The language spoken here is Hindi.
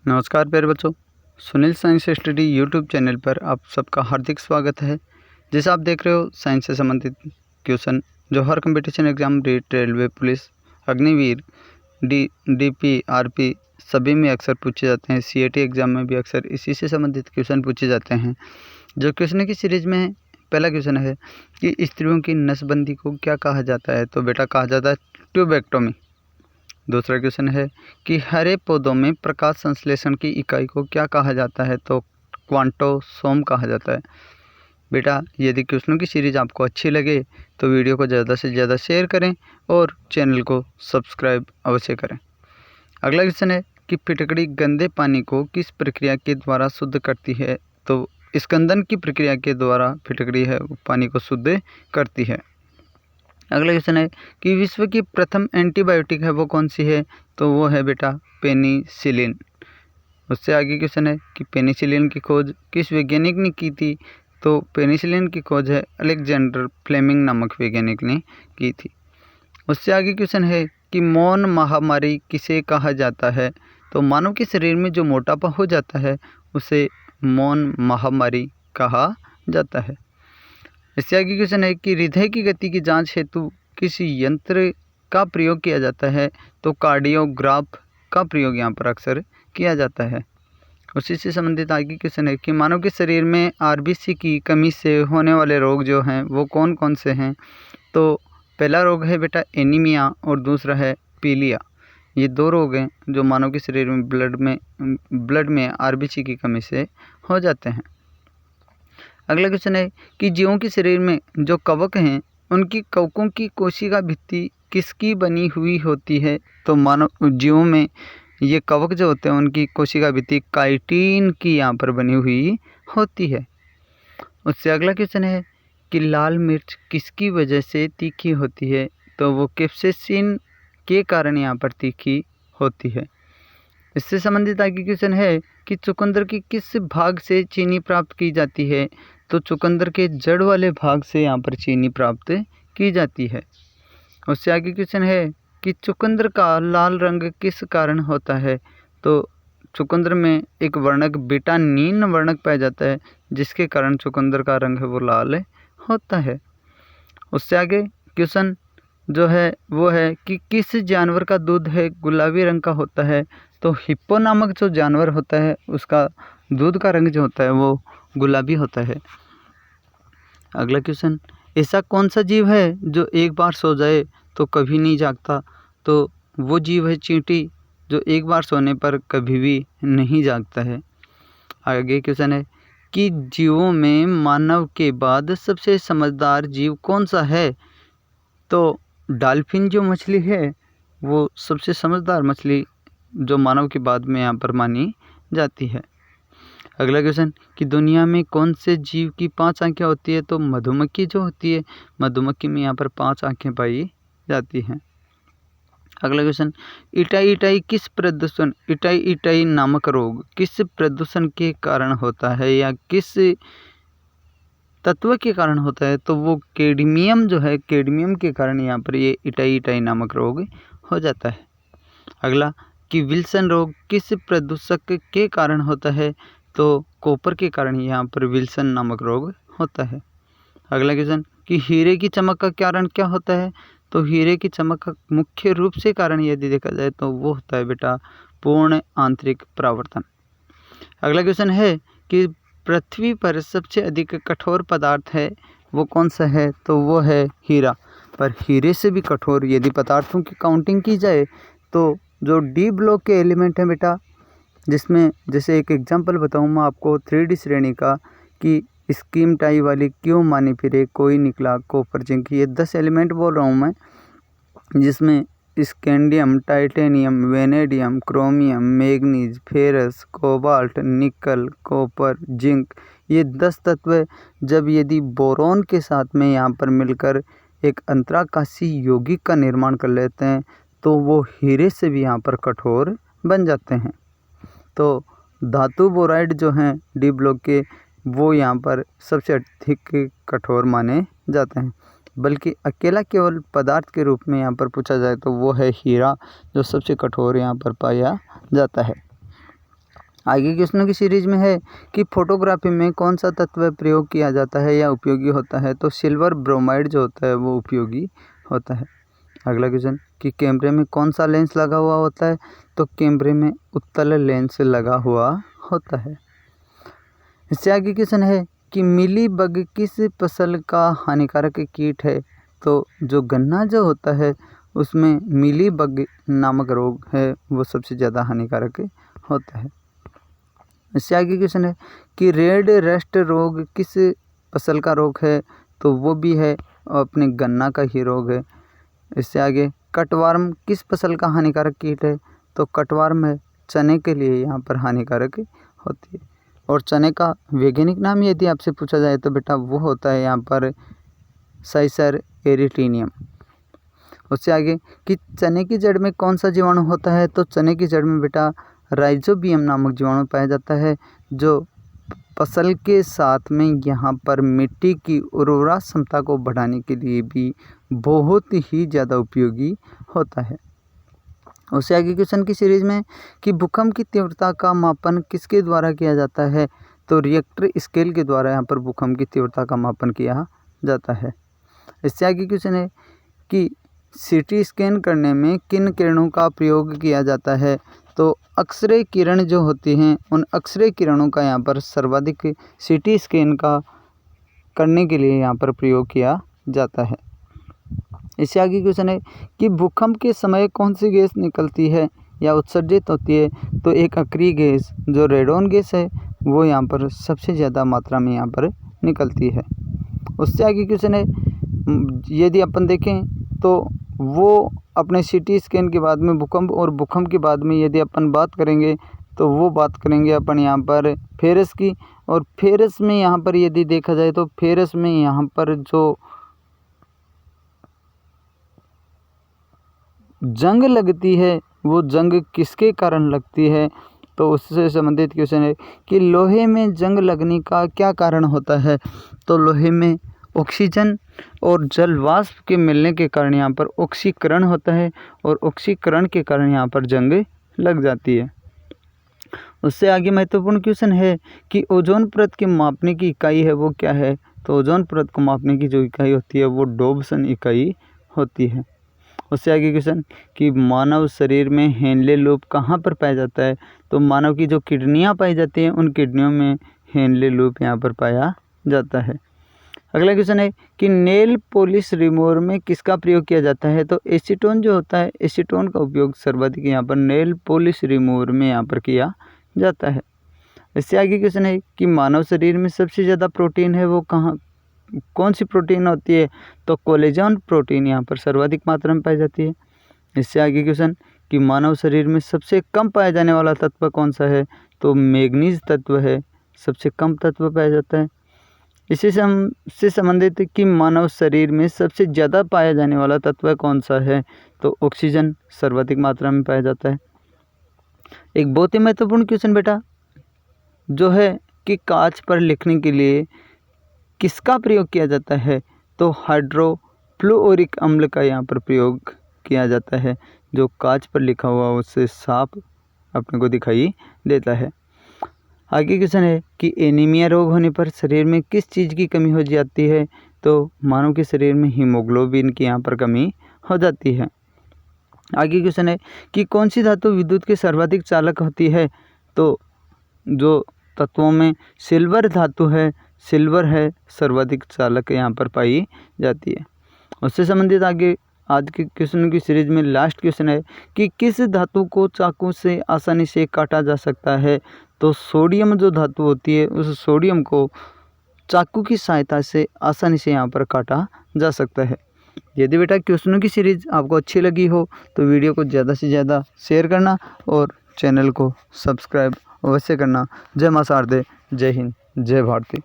नमस्कार प्यारे बच्चों, Sunil science study YouTube channel पर आप सबका हार्दिक स्वागत है। जैसे आप देख रहे हो साइंस से संबंधित क्वेश्चन जो हर competition exam, REET, railway, police, Agniveer, DP, RP सभी में अक्सर पूछे जाते हैं। सीएटी एग्जाम में भी अक्सर इसी से संबंधित क्वेश्चन पूछे जाते हैं। जो क्वेश्चन की सीरीज में पहला क्वेश्चन है कि स्त्रियों की नसबंदी को क्या कहा जाता है, तो बेटा कहा जाता है ट्यूबेक्टोमी। दूसरा क्वेश्चन है कि हरे पौधों में प्रकाश संश्लेषण की इकाई को क्या कहा जाता है, तो क्वांटोसोम कहा जाता है। बेटा यदि क्वेश्चनों की सीरीज आपको अच्छी लगे तो वीडियो को ज़्यादा से ज़्यादा शेयर करें और चैनल को सब्सक्राइब अवश्य करें। अगला क्वेश्चन है कि फिटकड़ी गंदे पानी को किस प्रक्रिया के द्वारा शुद्ध करती है, तो स्कंदन की प्रक्रिया के द्वारा फिटकड़ी है वो पानी को शुद्ध करती है। अगला क्वेश्चन है कि विश्व की प्रथम एंटीबायोटिक है वो कौन सी है, तो वो है बेटा पेनिसिलिन। उससे आगे क्वेश्चन है कि पेनिसिलिन की खोज किस वैज्ञानिक ने की थी, तो पेनिसिलिन की खोज है अलेक्जेंडर फ्लेमिंग नामक वैज्ञानिक ने की थी। उससे आगे क्वेश्चन है कि मौन महामारी किसे कहा जाता है, तो मानव के शरीर में जो मोटापा हो जाता है उसे मौन महामारी कहा जाता है। इससे आगे क्वेश्चन है कि हृदय की गति की जांच हेतु किस यंत्र का प्रयोग किया जाता है, तो कार्डियोग्राफ का प्रयोग यहाँ पर अक्सर किया जाता है। उसी से संबंधित आगे क्वेश्चन है कि मानव के शरीर में आरबीसी की कमी से होने वाले रोग जो हैं वो कौन कौन से हैं, तो पहला रोग है बेटा एनीमिया और दूसरा है पीलिया। ये दो रोग हैं जो मानव के शरीर में ब्लड में आरबीसी की कमी से हो जाते हैं। अगला क्वेश्चन है कि जीवों के शरीर में जो कवक हैं उनकी कवकों की कोशिका भित्ति किसकी बनी हुई होती है, तो मानव जीवों में ये कवक जो होते हैं उनकी कोशिका भित्ति काइटिन की यहाँ पर बनी हुई होती है। उससे अगला क्वेश्चन है कि लाल मिर्च किसकी वजह से तीखी होती है, तो वो कैप्सेसिन के कारण यहाँ पर तीखी होती है। इससे संबंधित आगे क्वेश्चन है कि चुकंदर की किस भाग से चीनी प्राप्त की जाती है, तो चुकंदर के जड़ वाले भाग से यहाँ पर चीनी प्राप्त की जाती है। उससे आगे क्वेश्चन है कि चुकंदर का लाल रंग किस कारण होता है, तो चुकंदर में एक वर्णक बिटानिन वर्णक पाया जाता है जिसके कारण चुकंदर का रंग है वो लाल होता है। उससे आगे क्वेश्चन जो है वो है कि किस जानवर का दूध है गुलाबी रंग का होता है, तो हिप्पो नामक जो जानवर होता है उसका दूध का रंग जो होता है वो गुलाबी होता है। अगला क्वेश्चन, ऐसा कौन सा जीव है जो एक बार सो जाए तो कभी नहीं जागता, तो वो जीव है चींटी जो एक बार सोने पर कभी भी नहीं जागता है। आगे क्वेश्चन है कि जीवों में मानव के बाद सबसे समझदार जीव कौन सा है, तो डॉल्फिन जो मछली है वो सबसे समझदार मछली जो मानव के बाद में यहाँ पर मानी जाती है। अगला क्वेश्चन कि दुनिया में कौन से जीव की 5 आंखें होती है, तो मधुमक्खी जो होती है मधुमक्खी में यहाँ पर 5 आंखें पाई जाती हैं। अगला क्वेश्चन, इटाई नामक रोग किस प्रदूषण के कारण होता है या किस तत्व के कारण होता है, तो वो कैडमियम जो है कैडमियम के कारण यहाँ पर ये इटाई नामक रोग हो जाता है। अगला कि विल्सन रोग किस प्रदूषक के कारण होता है, तो कॉपर के कारण यहाँ पर विल्सन नामक रोग होता है। अगला क्वेश्चन कि हीरे की चमक का कारण क्या होता है, तो हीरे की चमक का मुख्य रूप से कारण यदि देखा जाए तो वो होता है बेटा पूर्ण आंतरिक परावर्तन। अगला क्वेश्चन है कि पृथ्वी पर सबसे अधिक कठोर पदार्थ है वो कौन सा है, तो वो है हीरा। पर हीरे से भी कठोर यदि पदार्थों की काउंटिंग की जाए तो जो डी ब्लॉक के एलिमेंट हैं बेटा, जिसमें जैसे एक एग्जांपल बताऊँ मैं आपको 3D श्रेणी का कि स्कीम टाई वाली क्यों मानी फिरे कोई निकला कॉपर जिंक, ये 10 एलिमेंट बोल रहा हूँ मैं, जिसमें scandium, titanium, vanadium, chromium, manganese, ferrous, cobalt, निकल, कॉपर, जिंक, ये 10 तत्व जब यदि बोरॉन के साथ में यहाँ पर मिलकर एक अंतराकाशी यौगिक का निर्माण कर लेते हैं तो वो हीरे से भी यहाँ पर कठोर बन जाते हैं। तो धातु बोराइड जो हैं डी ब्लॉक के वो यहाँ पर सबसे अधिक कठोर माने जाते हैं, बल्कि अकेला केवल पदार्थ के रूप में यहाँ पर पूछा जाए तो वो है हीरा जो सबसे कठोर यहाँ पर पाया जाता है। आगे क्वेश्चनों की सीरीज में है कि फोटोग्राफी में कौन सा तत्व प्रयोग किया जाता है या उपयोगी होता है। तो सिल्वर ब्रोमाइड जो होता है वो उपयोगी होता है। अगला क्वेश्चन कि कैमरे में कौन सा लेंस लगा हुआ होता है। तो कैमरे में उत्तल लेंस लगा हुआ होता है। इससे आगे क्वेश्चन है कि मिली बग किस फसल का हानिकारक कीट है। तो जो गन्ना जो होता है उसमें मिली बग नामक रोग है वो सबसे ज़्यादा हानिकारक होता है। इससे आगे क्वेश्चन है कि रेड रस्ट रोग किस फसल का रोग है। तो वो भी है अपने गन्ना का ही रोग है। इससे आगे कटवर्म किस फसल का हानिकारक कीट है। तो कटवर्म है चने के लिए यहाँ पर हानिकारक होती है। और चने का वैज्ञानिक नाम यदि आपसे पूछा जाए तो बेटा वो होता है यहाँ पर साइसर एरिटीनियम। उससे आगे कि चने की जड़ में कौन सा जीवाणु होता है। तो चने की जड़ में बेटा राइजोबियम नामक जीवाणु पाया जाता है जो फसल के साथ में यहाँ पर मिट्टी की उर्वरा क्षमता को बढ़ाने के लिए भी बहुत ही ज़्यादा उपयोगी होता है। उससे आगे क्वेश्चन की सीरीज में कि भूकंप की तीव्रता का मापन किसके द्वारा किया जाता है। तो रिएक्टर स्केल के द्वारा यहाँ पर भूकंप की तीव्रता का मापन किया जाता है। इससे आगे क्वेश्चन है कि सीटी स्कैन करने में किन किरणों का प्रयोग किया जाता है। तो एक्सरे किरण जो होती हैं उन एक्सरे किरणों का यहाँ पर सर्वाधिक सीटी स्कैन का करने के लिए यहाँ पर प्रयोग किया जाता है। इससे आगे क्वेश्चन है कि भूकंप के समय कौन सी गैस निकलती है या उत्सर्जित होती है। तो एक अक्रिय गैस जो रेडॉन गैस है वो यहाँ पर सबसे ज़्यादा मात्रा में यहाँ पर निकलती है। उससे आगे क्वेश्चन है यदि अपन देखें तो वो अपने सीटी स्कैन के बाद में भूकंप और भूकंप के बाद में यदि अपन बात करेंगे तो वो बात करेंगे अपन यहाँ पर फेरस की। और फेरस में यहाँ पर यदि देखा जाए तो फेरस में यहाँ पर जो जंग लगती है वो जंग किसके कारण लगती है। तो उससे संबंधित क्वेश्चन है कि लोहे में जंग लगने का क्या कारण होता है। तो लोहे में ऑक्सीजन और जल वाष्प के मिलने के कारण यहाँ पर ऑक्सीकरण होता है और ऑक्सीकरण के कारण यहाँ पर जंग लग जाती है। उससे आगे महत्वपूर्ण क्वेश्चन है कि ओजोन परत की मापने की इकाई है वो क्या है। तो ओजोन परत को मापने की जो इकाई होती है वो डोब्सन इकाई होती है। उससे आगे क्वेश्चन कि मानव शरीर में हेनले लूप कहाँ पर पाया जाता है। तो मानव की जो किडनियाँ पाई जाती हैं उन किडनियों में हेनले लूप यहाँ पर पाया जाता है। अगला क्वेश्चन है कि नेल पॉलिश रिमूवर में किसका प्रयोग किया जाता है। तो एसीटोन जो होता है एसीटोन का उपयोग सर्वाधिक यहाँ पर नेल पॉलिश रिमूवर में यहाँ पर किया जाता है। इससे आगे क्वेश्चन है कि मानव शरीर में सबसे ज़्यादा प्रोटीन है वो कौन सी प्रोटीन होती है। तो कोलेजन प्रोटीन यहाँ पर सर्वाधिक मात्रा में पाई जाती है। इससे आगे क्वेश्चन कि मानव शरीर में सबसे कम पाया जाने वाला तत्व कौन सा है। तो मैग्नीज तत्व है सबसे कम तत्व पाया जाता है। इसी से संबंधित कि मानव शरीर में सबसे ज़्यादा पाया जाने वाला तत्व कौन सा है। तो ऑक्सीजन सर्वाधिक मात्रा में पाया जाता है। एक बहुत ही महत्वपूर्ण क्वेश्चन बेटा जो है कि कांच पर लिखने के लिए किसका प्रयोग किया जाता है। तो हाइड्रोफ्लोरिक अम्ल का यहाँ पर प्रयोग किया जाता है। जो कांच पर लिखा हुआ उससे साफ अपने को दिखाई देता है। आगे क्वेश्चन है कि एनीमिया रोग होने पर शरीर में किस चीज़ की कमी हो जाती है। तो मानव के शरीर में हीमोग्लोबिन की यहाँ पर कमी हो जाती है। आगे क्वेश्चन है कि कौन सी धातु विद्युत के सर्वाधिक चालक होती है। तो जो तत्वों में सिल्वर धातु है सिल्वर है सर्वाधिक चालक यहाँ पर पाई जाती है। उससे संबंधित आगे आज के क्वेश्चन की सीरीज में लास्ट क्वेश्चन है कि किस धातु को चाकू से आसानी से काटा जा सकता है। तो सोडियम जो धातु होती है उस सोडियम को चाकू की सहायता से आसानी से यहाँ पर काटा जा सकता है। यदि बेटा क्वेश्चनों की सीरीज आपको अच्छी लगी हो तो वीडियो को ज़्यादा से ज़्यादा शेयर करना और चैनल को सब्सक्राइब अवश्य करना। जय मां शारदे, जय हिंद, जय भारती।